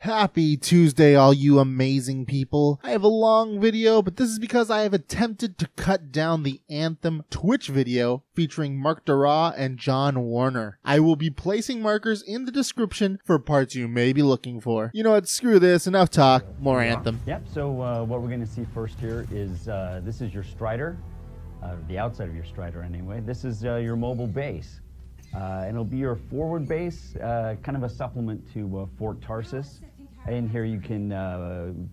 Happy Tuesday, all you amazing people. I have a long video, but this is because I have attempted to cut down the Anthem Twitch video featuring Mark Dara and John Warner. I will be placing markers in the description for parts you may be looking for. You know what, screw this, enough talk, more Anthem. Yep, so what we're going to see first here is, this is your Stryder, the outside of your Stryder anyway. This is your mobile base. And it'll be your forward base, kind of a supplement to Fort Tarsus. In here you can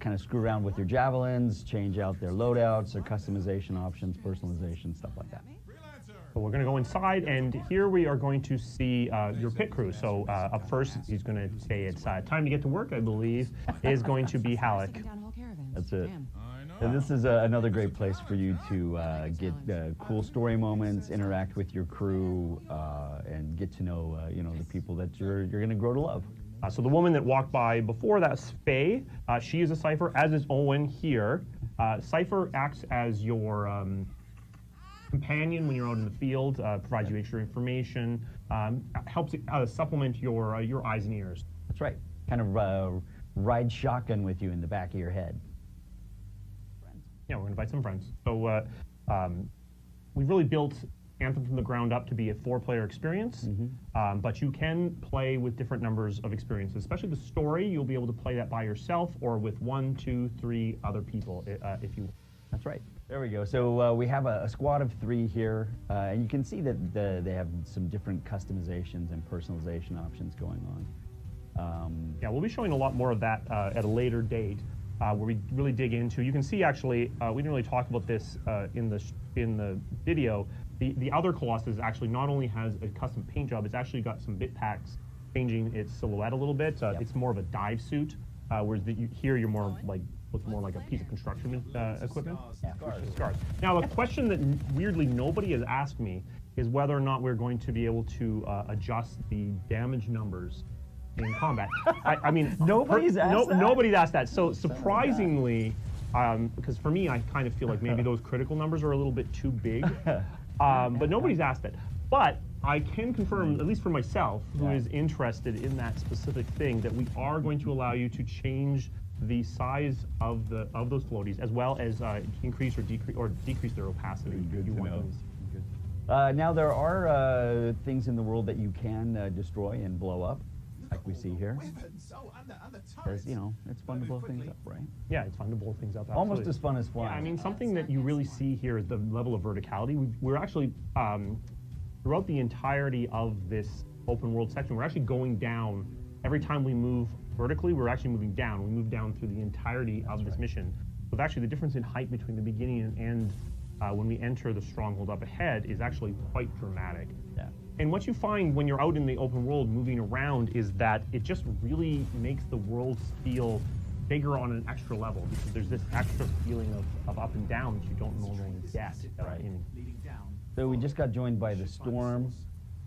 kind of screw around with your Javelins, change out their loadouts, their customization options, personalization, stuff like that. So we're going to go inside, and here we are going to see your pit crew. So up first, he's going to say it's time to get to work, I believe, is going to be Halleck. That's it. And this is another great place for you to get cool story moments, interact with your crew, and get to know, you know, the people that you're going to grow to love. So the woman that walked by before, that's Faye. She is a Cypher, as is Owen here. Cypher acts as your companion when you're out in the field, provides you extra information, helps supplement your eyes and ears. That's right. Kind of ride shotgun with you in the back of your head. Yeah, we're going to invite some friends. So we've really built Anthem from the ground up to be a 4-player experience, but you can play with different numbers of experiences, especially the story. You'll be able to play that by yourself or with 1, 2, 3 other people if you. That's right. There we go. So we have a squad of 3 here, and you can see that they have some different customizations and personalization options going on. Yeah, we'll be showing a lot more of that at a later date. Where we really dig into. You can see actually, we didn't really talk about this in the video. The other Colossus actually not only has a custom paint job, it's actually got some bit packs changing its silhouette a little bit. It's more of a dive suit, whereas here you're more like looks more like a piece of construction equipment. Scars. Now, a question that weirdly nobody has asked me is whether or not we're going to be able to adjust the damage numbers in combat. I mean, nobody's asked that. Nobody's asked that. So surprisingly, because for me, I kind of feel like maybe those critical numbers are a little bit too big, but nobody's asked that. But I can confirm, at least for myself, who is interested in that specific thing, that we are going to allow you to change the size of those floaties, as well as increase or decrease their opacity. Good to know. Now there are things in the world that you can destroy and blow up, like we see here. Because, you know, it's fun to blow things up, right? Yeah, it's fun to blow things up. Absolutely. Almost as fun as flying. Yeah, I mean, something that you really see here is the level of verticality. We're actually, throughout the entirety of this open world section, we're actually going down. Every time we move vertically, we're actually moving down. We move down through the entirety of this mission. So actually the difference in height between the beginning and end when we enter the stronghold up ahead is actually quite dramatic. Yeah. And what you find when you're out in the open world moving around is that it just really makes the world feel bigger on an extra level, because there's this extra feeling of up and down that you don't normally get. Right. So we just got joined by the Storm.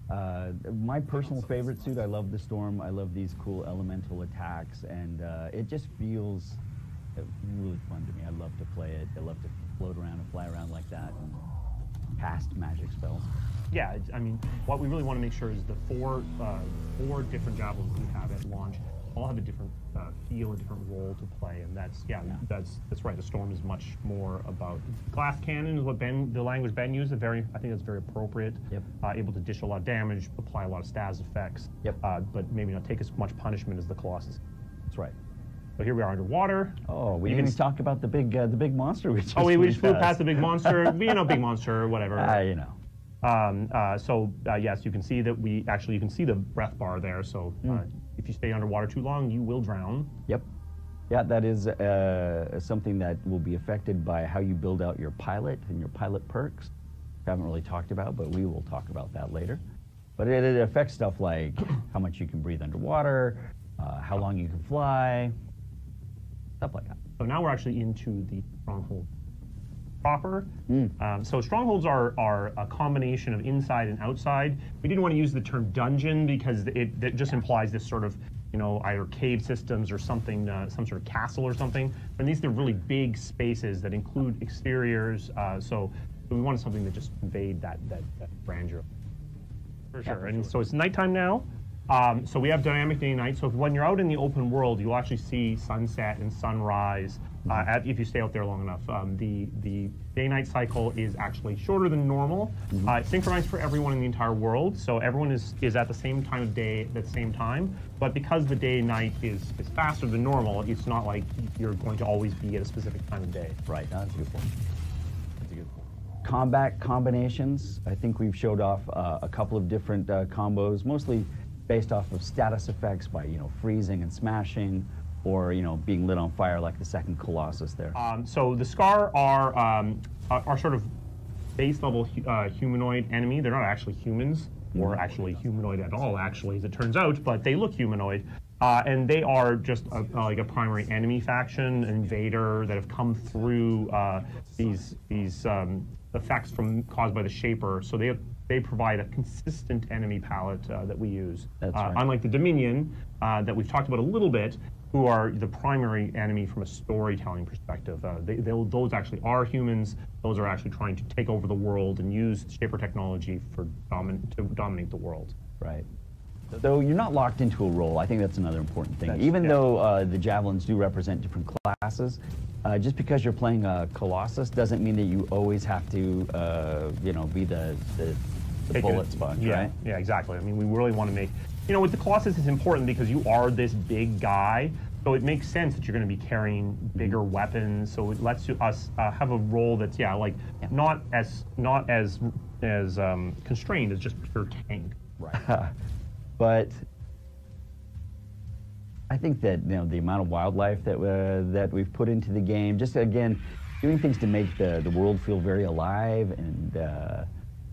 My personal favorite suit, I love the Storm. I love these cool elemental attacks, and it just feels really fun to me. I love to play it. I love to float around and fly around like that and cast magic spells. Yeah, I mean, what we really want to make sure is the four different Javelins we have at launch all have a different feel, a different role to play, and that's right. The Storm is much more about glass cannon is what the language Ben used. I think that's very appropriate. Yep. Able to dish a lot of damage, apply a lot of stas effects. Yep. But maybe not take as much punishment as the Colossus. That's right. So here we are underwater. Oh, we didn't even talk about the big monster we just we just flew past the big monster. You know, big monster or whatever. You know. Yes, you can see that you can see the breath bar there. So if you stay underwater too long, you will drown. Yep. Yeah, that is something that will be affected by how you build out your pilot and your pilot perks. We haven't really talked about, but we will talk about that later. But it affects stuff like how much you can breathe underwater, how long you can fly, stuff like that. So now we're actually into the Stronghold proper. So strongholds are a combination of inside and outside. We didn't want to use the term dungeon because it just implies this sort of, you know, either cave systems or something, some sort of castle or something. But these are really big spaces that include exteriors. So we wanted something that just conveyed that grandeur. For sure. And so it's nighttime now. So we have dynamic day and night. So when you're out in the open world, you'll actually see sunset and sunrise if you stay out there long enough. The day-night cycle is actually shorter than normal. It's synchronized for everyone in the entire world, so everyone is at the same time of day at the same time. But because the day-night is faster than normal, it's not like you're going to always be at a specific time of day. Right, that's a good point. That's a good point. Combat combinations, I think we've showed off a couple of different combos, mostly based off of status effects by, freezing and smashing, or, being lit on fire like the second Colossus there. So the Scar are sort of base level humanoid enemy. They're not actually humans, or actually humanoid at all, actually, as it turns out, but they look humanoid. And they are just like a primary enemy faction, invader, that have come through these effects caused by the Shaper. So they provide a consistent enemy palette that we use. That's right. Unlike the Dominion that we've talked about a little bit, who are the primary enemy from a storytelling perspective. Those actually are humans. Those are actually trying to take over the world and use Shaper technology to dominate the world. Right. Though you're not locked into a role, I think that's another important thing. Even though the Javelins do represent different classes, just because you're playing a Colossus doesn't mean that you always have to, be the bullet sponge, right? Yeah, exactly. I mean, we really want to make, with the Colossus, it's important because you are this big guy, so it makes sense that you're going to be carrying bigger weapons. So it lets us have a role that's not as constrained as just pure tank. Right. But I think that the amount of wildlife that we've put into the game, just again doing things to make the world feel very alive and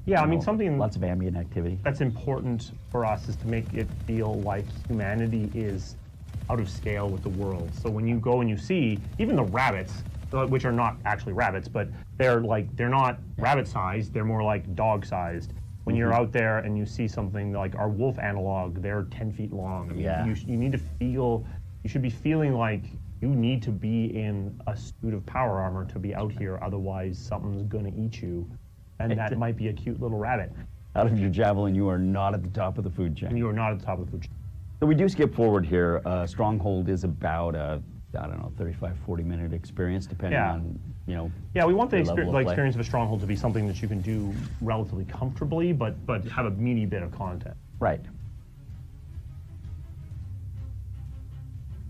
yeah, I mean something lots of ambient activity. That's important for us is to make it feel like humanity is out of scale with the world. So when you go and you see even the rabbits, which are not actually rabbits, but they're not rabbit-sized, they're more like dog-sized. When you're out there and you see something like our wolf analog, they're 10 feet long. I mean, you need to feel, you should be feeling like you need to be in a suit of power armor to be out here, otherwise something's gonna eat you. And that might be a cute little rabbit. Out of your Javelin, you are not at the top of the food chain. And you are not at the top of the food chain. So we do skip forward here. Stronghold is about a, 35, 40-minute experience, depending on, Yeah, we want the experience of a Stronghold to be something that you can do relatively comfortably, but have a meaty bit of content. Right.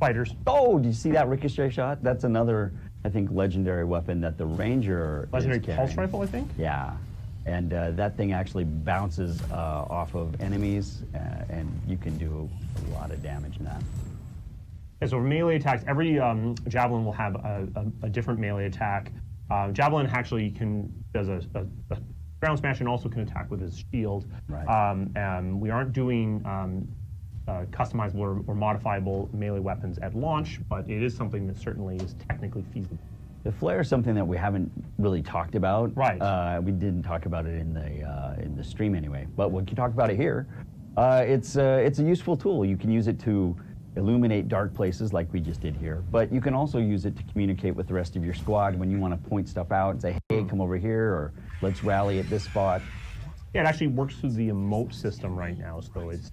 Fighters. Oh, did you see that ricochet shot? That's another, I think, legendary weapon that the Ranger Legendary is pulse rifle, I think? Yeah. And that thing actually bounces off of enemies, and you can do a lot of damage in that. Yeah, so melee attacks, every Javelin will have a different melee attack. Javelin actually does a ground smash and also can attack with his shield. Right. We aren't doing customizable or modifiable melee weapons at launch, but it is something that certainly is technically feasible. The flare is something that we haven't really talked about. Right. We didn't talk about it in the stream anyway, but we can talk about it here. It's a useful tool. You can use it to illuminate dark places like we just did here, but you can also use it to communicate with the rest of your squad when you want to point stuff out and say, hey, come over here, or let's rally at this spot. Yeah, it actually works through the emote system right now, so it's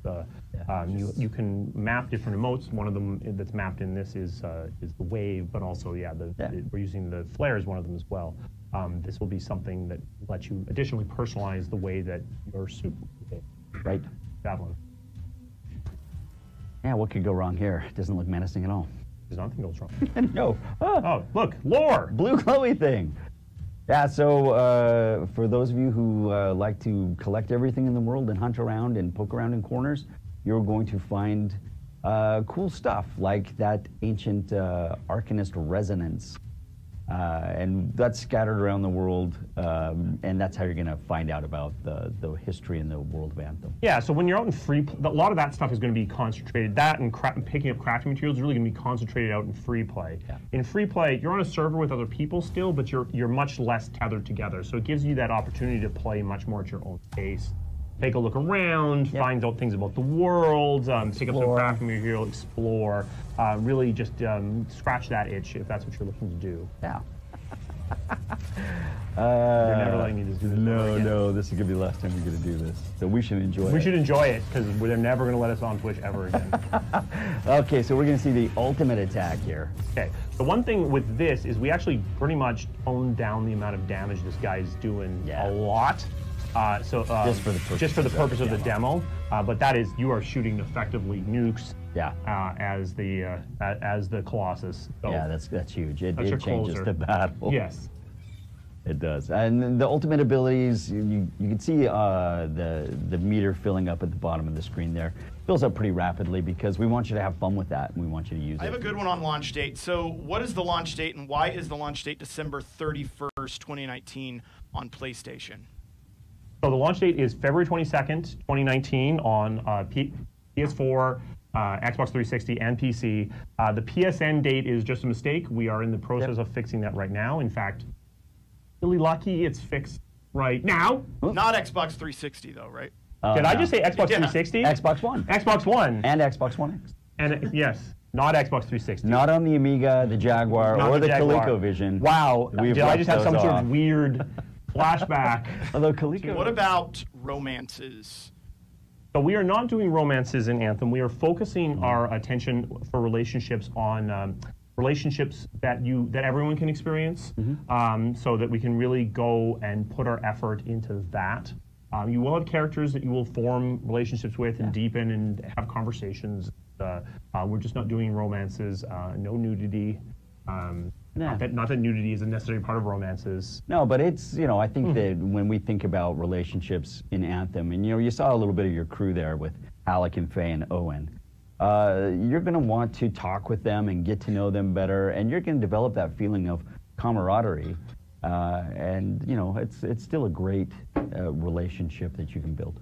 you can map different emotes. One of them that's mapped in this is the wave, but also we're using the flare as one of them as well. This will be something that lets you additionally personalize the way that your suit will behave. Right. Javelin. Yeah, what could go wrong here? It doesn't look menacing at all. There's nothing goes wrong. No. Oh, look, lore! Blue glowy thing. Yeah, so for those of you who like to collect everything in the world and hunt around and poke around in corners, you're going to find cool stuff like that ancient Arcanist resonance. And that's scattered around the world, and that's how you're going to find out about the history and the world of Anthem. Yeah, so when you're out in Freeplay, a lot of that stuff is going to be concentrated. That and picking up crafting materials is really going to be concentrated out in Freeplay. Yeah. In Freeplay, you're on a server with other people still, but you're much less tethered together. So it gives you that opportunity to play much more at your own pace. Take a look around, find out things about the world, pick up some crafting material, explore, really just scratch that itch if that's what you're looking to do. Yeah. They're never letting me just do this. No, this is gonna be the last time we're gonna do this. So we should enjoy it. We should enjoy it because they're never gonna let us on Twitch ever again. Okay, so we're gonna see the ultimate attack here. Okay, the one thing with this is we actually pretty much toned down the amount of damage this guy's doing a lot. Just for the purpose of the demo. But that is, you are shooting effectively nukes. Yeah. As the Colossus. So yeah, that's huge. It changes closer. the battle. Yes. It does. And the ultimate abilities, you can see the meter filling up at the bottom of the screen there. Fills up pretty rapidly because we want you to have fun with that and we want you to use it. I have a good one on launch date. So what is the launch date and why is the launch date December 31st, 2019 on PlayStation? So the launch date is February 22nd, 2019 on PS4, Xbox 360, and PC. The PSN date is just a mistake. We are in the process of fixing that right now. In fact, really lucky it's fixed right now. Not Xbox 360 though, right? Did I just say Xbox 360? Xbox One. Xbox One. And Xbox One X. And yes, not Xbox 360. Not on the Amiga, the Jaguar, or the Jaguar. ColecoVision. Wow, did I just have some sort of weird flashback? Although Coleco. What about romances? So we are not doing romances in Anthem. We are focusing our attention for relationships on relationships that everyone can experience, so that we can really go and put our effort into that. You will have characters that you will form relationships with and deepen and have conversations. We're just not doing romances, no nudity. Not that nudity is a necessary part of romances. No, but it's, I think that when we think about relationships in Anthem, and you saw a little bit of your crew there with Alec and Faye and Owen, you're going to want to talk with them and get to know them better, and you're going to develop that feeling of camaraderie. And it's still a great relationship that you can build.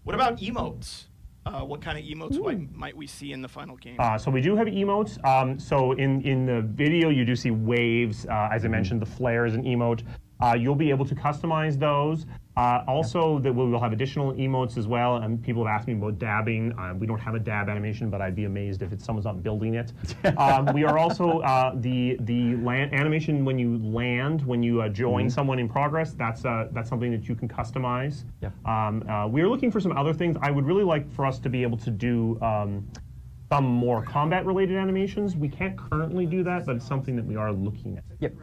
What about emotes? What kind of emotes might we see in the final game? So we do have emotes. So in the video, you do see waves. As I mentioned, the flare is an emote. You'll be able to customize those. Also, that we'll have additional emotes as well. And people have asked me about dabbing. We don't have a dab animation, but I'd be amazed if someone's not building it. We are also the animation when you land, when you join someone in progress. That's something that you can customize. Yeah. We are looking for some other things. I would really like for us to be able to do some more combat-related animations. We can't currently do that, but it's something that we are looking at. Yep.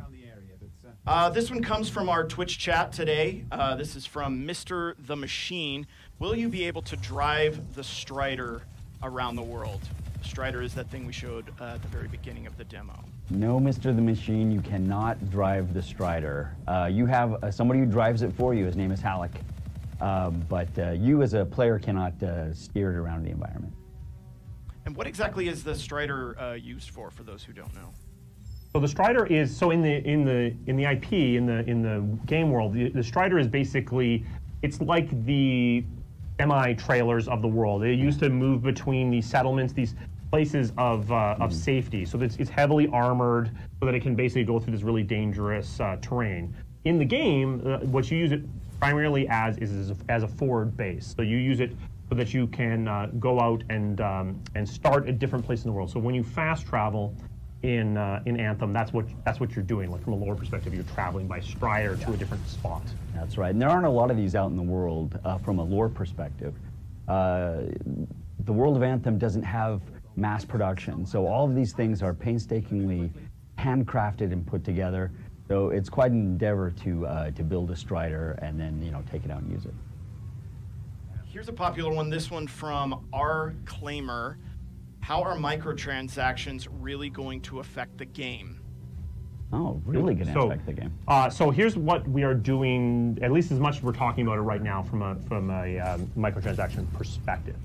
This one comes from our Twitch chat today. This is from Mr. the Machine. Will you be able to drive the Stryder around the world? The Stryder is that thing we showed at the very beginning of the demo. No, Mr. the Machine, you cannot drive the Stryder. You have somebody who drives it for you. His name is Halleck. But you as a player cannot steer it around the environment. And what exactly is the Stryder used for those who don't know? So the Stryder is in the IP in the game world. The Stryder is basically, it's like the semi-trailers of the world. They used to move between these settlements, these places of safety. So it's heavily armored, so that it can basically go through this really dangerous terrain. In the game, what you use it primarily as is as a forward base. So you use it so that you can go out and start at different places in the world. So when you fast travel in Anthem, that's what you're doing. Like from a lore perspective, you're traveling by Stryder to a different spot. That's right. And there aren't a lot of these out in the world from a lore perspective. The world of Anthem doesn't have mass production, so all of these things are painstakingly handcrafted and put together. So it's quite an endeavor to build a Stryder and then take it out and use it. Here's a popular one. This one from R. Claimer. How are microtransactions really going to affect the game? Oh, really going to affect the game. So here's what we are doing, at least as much as we're talking about it right now from a microtransaction perspective.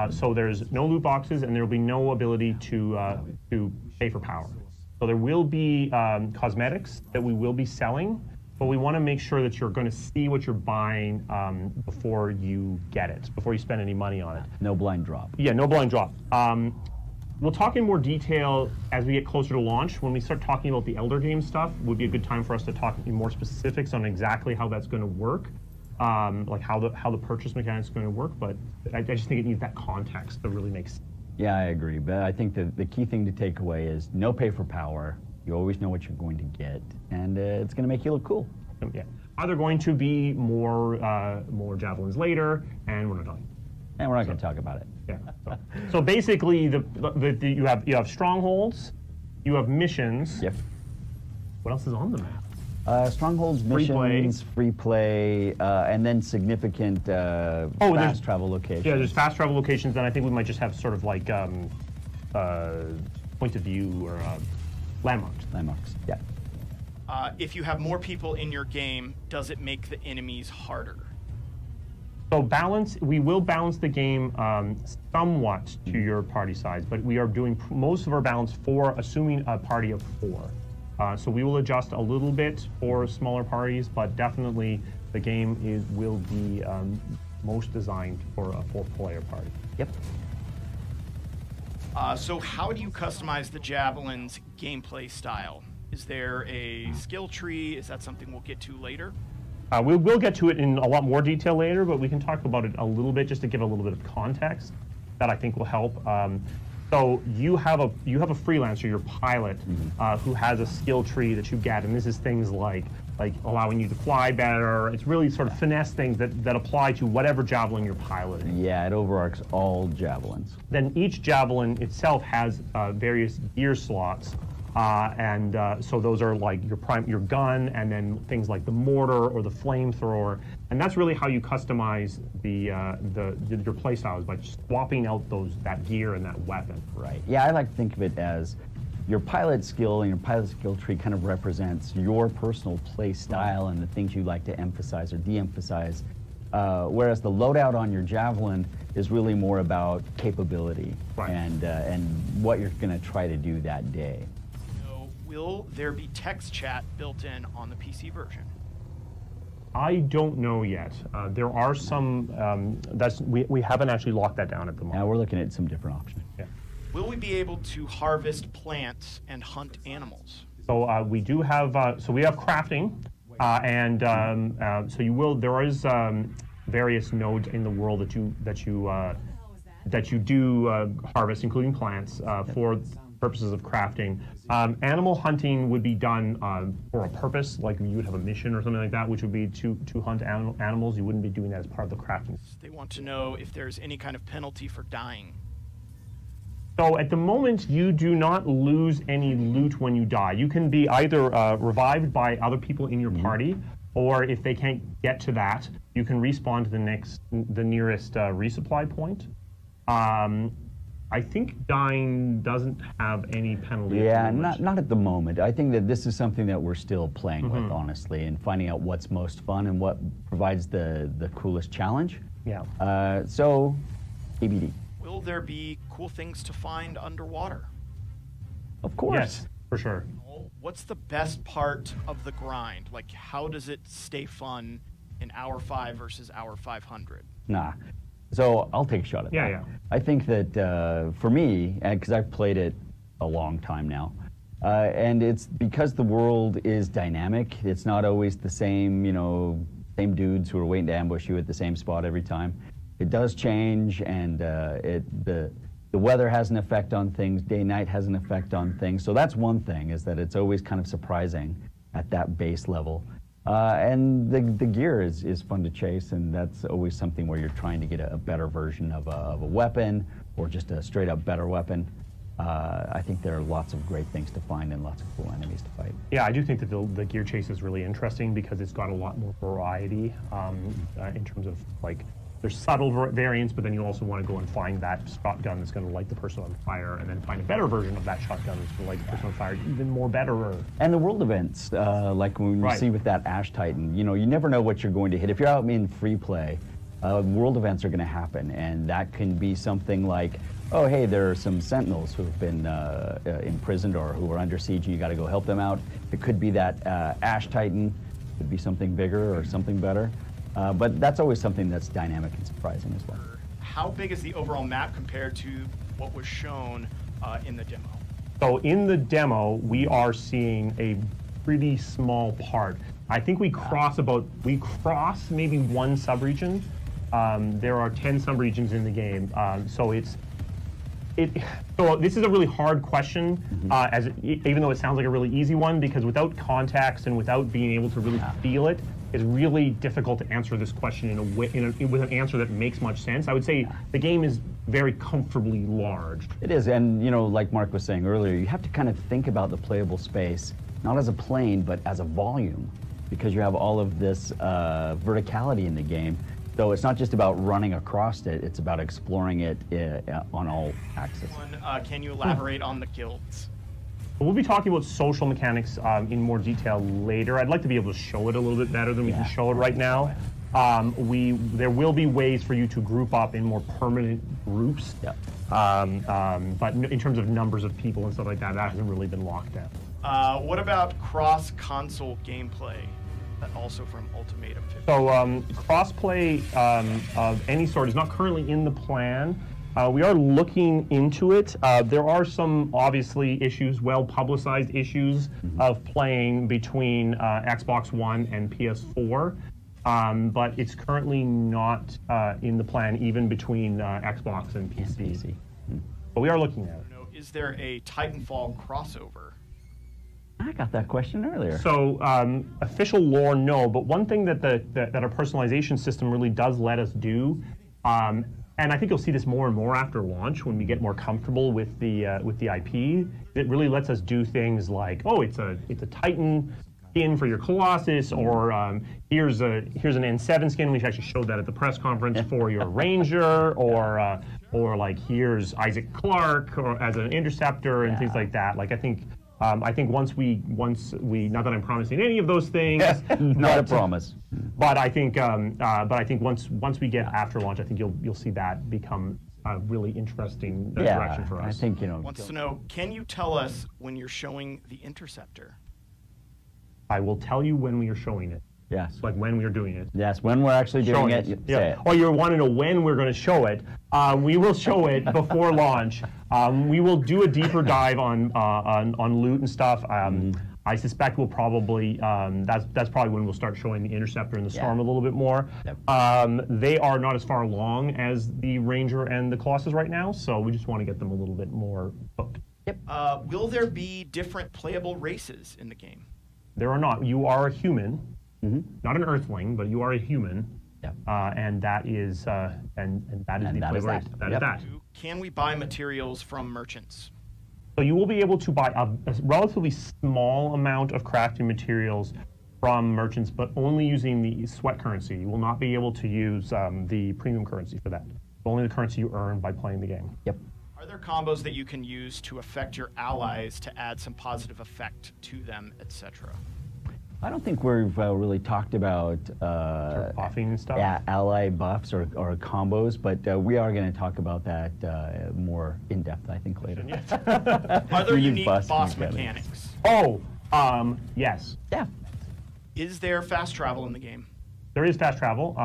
So there's no loot boxes and there will be no ability to pay for power. So there will be cosmetics that we will be selling, but we want to make sure that you're going to see what you're buying before you get it, before you spend any money on it. No blind drop. Yeah, no blind drop. We'll talk in more detail as we get closer to launch. When we start talking about the Elder Game stuff, would be a good time for us to talk in more specifics on exactly how that's going to work, like how the purchase mechanics is going to work. But I just think it needs that context to really make sense. Yeah, I agree. But I think that the key thing to take away is no pay for power. You always know what you're going to get, and it's going to make you look cool. Yeah. Are there going to be more javelins later? And we're not talking. And we're not going to talk about it. Yeah. So basically, you have strongholds, you have missions. Yep. What else is on the map? Strongholds, missions, free play, and then significant fast travel locations. Yeah, there's fast travel locations, and I think we might just have sort of like point of view or landmarks. Landmarks, yeah. If you have more people in your game, does it make the enemies harder? So we will balance the game somewhat to your party size, but we are doing most of our balance for assuming a party of 4. So we will adjust a little bit for smaller parties, but definitely the game will be most designed for a 4-player party. Yep. So how do you customize the Javelin's gameplay style? Is there a skill tree? Is that something we'll get to later? We'll get to it in a lot more detail later, but we can talk about it a little bit just to give a little bit of context that I think will help. So you have a freelancer, your pilot, who has a skill tree that you get, and this is things like allowing you to fly better. It's really sort of finesse things that apply to whatever javelin you're piloting. Yeah, it overarches all javelins. Then each javelin itself has various gear slots. So those are like your gun, and then things like the mortar or the flamethrower, and that's really how you customize your playstyle, is by swapping out that gear and that weapon. Right. Yeah, I like to think of it as your pilot skill, and your pilot skill tree kind of represents your personal play style and the things you like to emphasize or de-emphasize. Whereas the loadout on your javelin is really more about capability, right, and what you're going to try to do that day. Will there be text chat built in on the PC version? I don't know yet. There are some. We haven't actually locked that down at the moment. Now we're looking at some different options. Yeah. Will we be able to harvest plants and hunt animals? So we do have. So we have crafting, so you will. There is various nodes in the world that you do harvest, including plants, for purposes of crafting. Animal hunting would be done for a purpose, like you would have a mission or something like that, which would be to hunt animals. You wouldn't be doing that as part of the crafting. They want to know if there's any kind of penalty for dying. So at the moment, you do not lose any loot when you die. You can be either revived by other people in your party, or if they can't get to that, you can respawn to the nearest resupply point. I think dying doesn't have any penalty. Yeah, not at the moment. I think that this is something that we're still playing with, honestly, and finding out what's most fun and what provides the coolest challenge. Yeah. So, ABD. Will there be cool things to find underwater? Of course. Yes, for sure. What's the best part of the grind? Like, how does it stay fun in hour 5 versus hour 500? Nah. So I'll take a shot at that. Yeah. I think that for me, and because I've played it a long time now, and it's because the world is dynamic. It's not always the same, same dudes who are waiting to ambush you at the same spot every time. It does change, and the weather has an effect on things. Day-night has an effect on things. So that's one thing, is that it's always kind of surprising at that base level. And the gear is fun to chase, and that's always something where you're trying to get a better version of a weapon, or just a straight-up better weapon. I think there are lots of great things to find and lots of cool enemies to fight. Yeah, I do think that the gear chase is really interesting because it's got a lot more variety in terms of, like, there's subtle variants, but then you also want to go and find that shotgun that's going to light the person on fire, and then find a better version of that shotgun that's going to light the person on fire, even more better. And the world events, like when you see with that Ash Titan, you never know what you're going to hit. If you're out in free play, world events are going to happen, and that can be something like, oh, hey, there are some sentinels who have been imprisoned or who are under siege, and you got to go help them out. It could be that Ash Titan, it could be something bigger or something better. But that's always something that's dynamic and surprising as well. How big is the overall map compared to what was shown in the demo? So in the demo, we are seeing a pretty small part. I think we cross maybe one subregion. There are 10 subregions in the game, so it's So this is a really hard question, even though it sounds like a really easy one, because without context and without being able to really feel it, it's really difficult to answer this question in a way, with an answer that makes much sense. I would say the game is very comfortably large. It is, and you know, like Mark was saying earlier, you have to kind of think about the playable space not as a plane, but as a volume, because you have all of this verticality in the game. So it's not just about running across it, it's about exploring it on all axes. Can you elaborate on the guilds? We'll be talking about social mechanics in more detail later. I'd like to be able to show it a little bit better than we can show it right now. There will be ways for you to group up in more permanent groups, but in terms of numbers of people and stuff like that, that hasn't really been locked down. What about cross-console gameplay? That also from Ultimatum 50. So cross-play of any sort is not currently in the plan. We are looking into it. There are some obviously issues, well-publicized issues of playing between Xbox One and PS4, but it's currently not in the plan even between Xbox and PC. But we are looking at it. Is there a Titanfall crossover? I got that question earlier. So official lore, no, but one thing that that our personalization system really does let us do, and I think you'll see this more and more after launch when we get more comfortable with the IP. It really lets us do things like, oh, it's a Titan skin for your Colossus, or here's an N7 skin. We actually showed that at the press conference for your Ranger, or like here's Isaac Clarke or as an Interceptor and things like that. Like I think once we not that I'm promising any of those things, not a promise. But I think once we get after launch, I think you'll see that become a really interesting direction for us. I think Wants to know, can you tell us when you're showing the Interceptor? I will tell you when we are showing it. Yes. Like when we are doing it. Yes, when we're actually doing it. Say it. Or you want to know when we're going to show it. We will show it before launch. We will do a deeper dive on loot and stuff. I suspect we'll probably, that's probably when we'll start showing the Interceptor and the Storm a little bit more. They are not as far along as the Ranger and the Colossus right now, so we just want to get them a little bit more hooked. Will there be different playable races in the game? There are not. You are a human. Not an Earthling, but you are a human, and that is the playable race. That is that. Can we buy materials from merchants? So you will be able to buy a relatively small amount of crafting materials from merchants, but only using the sweat currency. You will not be able to use the premium currency for that. Only the currency you earn by playing the game. Are there combos that you can use to affect your allies to add some positive effect to them, etc.? I don't think we've really talked about buffing and stuff. Yeah, ally buffs or combos, but we are going to talk about that more in depth, I think, later. Are there unique boss mechanics? Oh, yes. Yeah. Is there fast travel in the game? There is fast travel.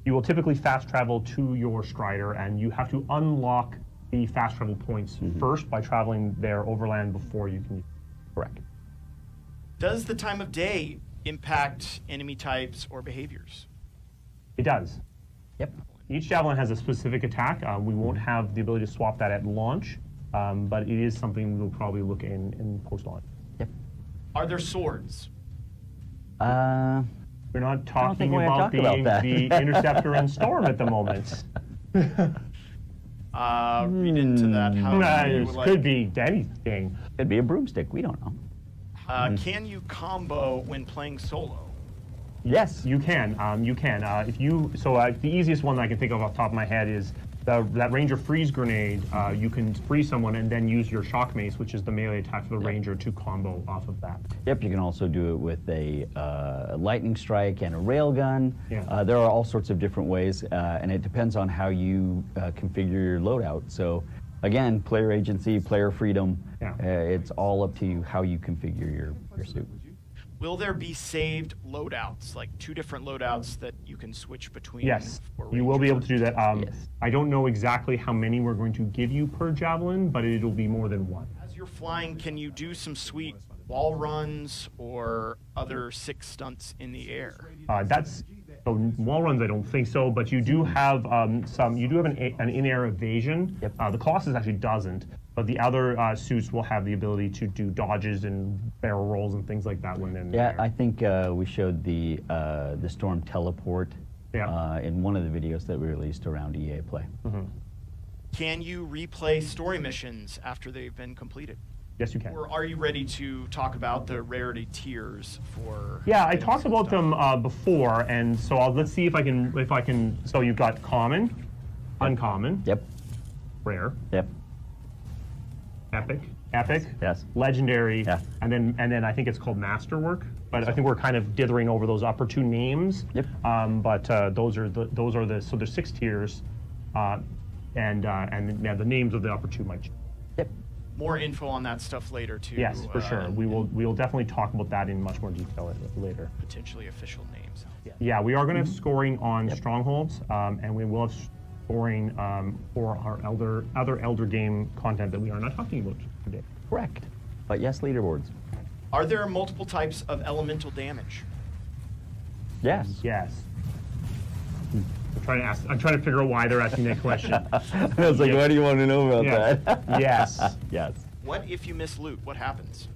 You will typically fast travel to your Stryder, and you have to unlock the fast travel points first by traveling there overland before you can use it. Correct. Does the time of day impact enemy types or behaviors? It does. Yep. Each Javelin has a specific attack. We won't have the ability to swap that at launch, but it is something we'll probably look in post-launch. Yep. Are there swords? We're not talking about the Interceptor and Storm at the moment. Read into that. How could be anything. Could be a broomstick. We don't know. Can you combo when playing solo? Yes, you can. You can. The easiest one that I can think of off the top of my head is that Ranger freeze grenade. You can freeze someone and then use your shock mace, which is the melee attack for the Ranger, to combo off of that. Yep. You can also do it with a lightning strike and a railgun. There are all sorts of different ways, and it depends on how you configure your loadout. So. Again, player agency, player freedom. It's all up to you how you configure your suit. Will there be saved loadouts, like 2 different loadouts that you can switch between? Yes, you will be able to do that. I don't know exactly how many we're going to give you per Javelin, but it'll be more than 1. As you're flying, can you do some sweet wall runs or other sick stunts in the air? So wall runs, I don't think so, but you do have you do have an in-air evasion. Yep. The Colossus actually doesn't, but the other suits will have the ability to do dodges and barrel rolls and things like that when they're in the Yeah, air. I think we showed the Storm teleport in one of the videos that we released around EA Play. Can you replay story missions after they've been completed? Yes, you can. Or are you ready to talk about the rarity tiers for? Yeah, I talked about them before, and so let's see if I can. So you've got common, uncommon, Yep. rare, Yep. epic, Yes. legendary, Yeah. and then I think it's called masterwork. But I think we're kind of dithering over those upper two names. Yep. But those are the so there's 6 tiers, and the names of the upper two might change. Yep. More info on that stuff later too. Yes, for sure. We will definitely talk about that in much more detail later. Potentially official names. Yeah, we are going to have scoring on strongholds, and we will have scoring for our other Elder game content that we are not talking about today. Correct. But yes, leaderboards. Are there multiple types of elemental damage? Yes. Yes. I'm trying to figure out why they're asking that question. I was like, why do you want to know about that? Yes. Yes. What if you miss loot? What happens?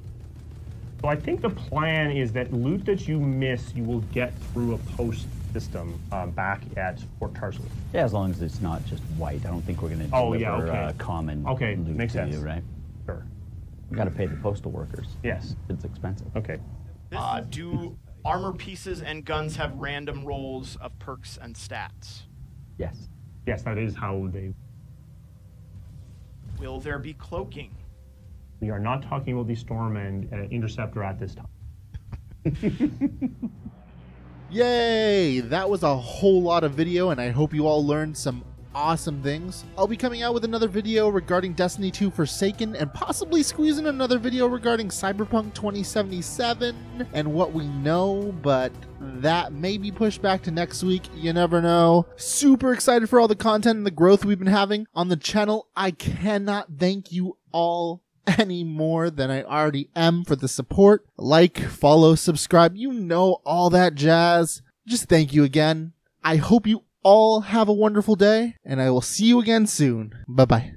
So I think the plan is that loot that you miss, you will get through a post system back at Fort Tarsley. Yeah, as long as it's not just white. I don't think we're going to deliver common loot makes to sense. you, right? Sure. We got to pay the postal workers. Yes. It's expensive. Okay. Do armor pieces and guns have random rolls of perks and stats? Yes. Yes, that is how they... Will there be cloaking? We are not talking about the Storm and Interceptor at this time. Yay! That was a whole lot of video, and I hope you all learned some awesome things. I'll be coming out with another video regarding Destiny 2 Forsaken, and possibly squeezing another video regarding Cyberpunk 2077 and what we know, but that may be pushed back to next week. You never know. Super excited for all the content and the growth we've been having on the channel. I cannot thank you all any more than I already am for the support. Like, follow, subscribe, you know, all that jazz. Just thank you again. I hope you all have a wonderful day, and I will see you again soon. Bye-bye.